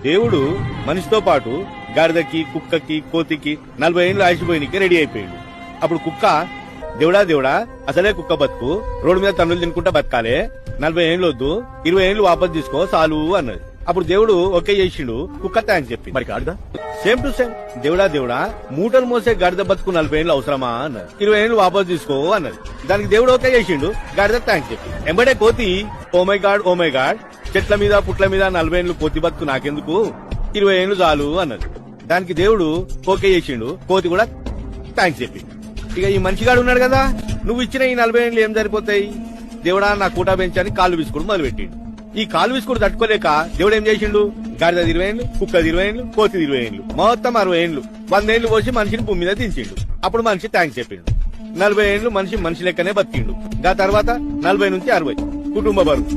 దేవుడు మనిషితో పాటు గాడిదకి, కుక్కకి, కోతికి 40 ఏళ్ళు ఆయుషిపోయినకి రెడీ అయిపోయిండు. అప్పుడు కుక్క దేవుడా అసలే కుక్క బతుకు, రోడ్డు మీద తన్నులు తినుకుంటా బతకాలే, 40 ఏళ్ళు వద్దు, 20 ఏళ్ళు వాపస్ తీసుకో చాలు అన్నది. అప్పుడు దేవుడు ఓకే చేసిండు, కుక్క థ్యాంక్స్ చెప్పి. మరి గాడిద సేమ్ టు సేమ్ దేవుడా మూటలు మోసే గాడిద బతుకు 40 ఏళ్ళు అవసరమా అన్నది. 20 ఏళ్ళు వాపస్ తీసుకో అన్నది. దానికి దేవుడు ఓకే చేసిండు, గాడిద థ్యాంక్స్ చెప్పి. ఎంబడే కోతి ఓ మై గాడ్ చెట్ల మీద పుట్ల మీద 40 ఏళ్ళు కోతి బతుకు నాకెందుకు, 20 ఏళ్ళు చాలు అన్నది. దానికి దేవుడు ఓకే చేసిండు, కోతి కూడా థ్యాంక్స్ చెప్పి. ఇక ఈ మనిషిగాడు ఉన్నాడు కదా, నువ్వు ఇచ్చిన ఈ 40 ఏళ్ళు ఏం సరిపోతాయి, దేవుడా నా కూటా పెంచని కాళ్ళు విసుకుడు మొదలు పెట్టిండు. ఈ కాళ్ళు విసుకుడు తట్టుకోలేక దేవుడు ఏం చేసిండు, గాడిద 20 ఏళ్ళు, కుక్క 20 ఏళ్ళు, కోతి 20 ఏళ్ళు, మొత్తం 60 ఏళ్ళు, 100 ఏళ్ళు పోసి మనిషిని భూమి మీద దించిండు. అప్పుడు మనిషి థ్యాంక్స్ చెప్పిండు. 40 ఏళ్ళు మనిషి లెక్కనే బతికిండు. దా తర్వాత 40 నుంచి 60 కుటుంబ బరువు,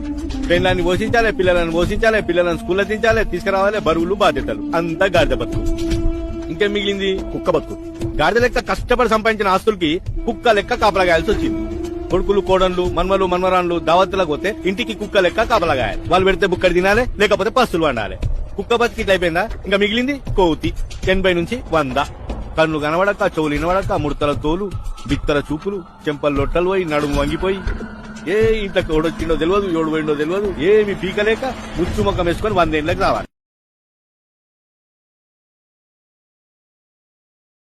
పెళ్ళాన్ని పోషించాలి, పిల్లలను పోషించాలి, పిల్లలను స్కూల్లో దించాలి, తీసుకురావాలి, బరువులు బాధ్యతలు, అంతా గాడిద బతుకు. ఇంకేం మిగిలింది, కుక్క బతుకు. గాడిద లెక్క కష్టపడి సంపాదించిన ఆస్తులకి కుక్క లెక్క కాపలాగాయాల్సి వచ్చింది. కొడుకులు, కోడన్లు, మన్మలు, మన్మరాన్లు దావత్తులకు పోతే ఇంటికి కుక్క లెక్క కాపలాగాయాలి. వాళ్ళు పెడితే బుక్కడి తినాలి, లేకపోతే పస్తులు వండాలి. కుక్క బతికి ఇట్లా అయిపోయిందా, ఇంకా మిగిలింది కోతి. 80 నుంచి 100. కన్ను కనబడక, చెవులు వినబడక, ముడతల తోలు, బిత్తర చూపులు, చెంపలు లొట్టలు పోయి, నడుము వంగిపోయి, ఇంట్లోకి ఎవడొచ్చిండో తెలియదు, ఎవడు పోయిండో తెలియదు, ఏమి పీకలేక ముచ్చు ముఖం వేసుకొని 100 ఏళ్ళకి రావాలి.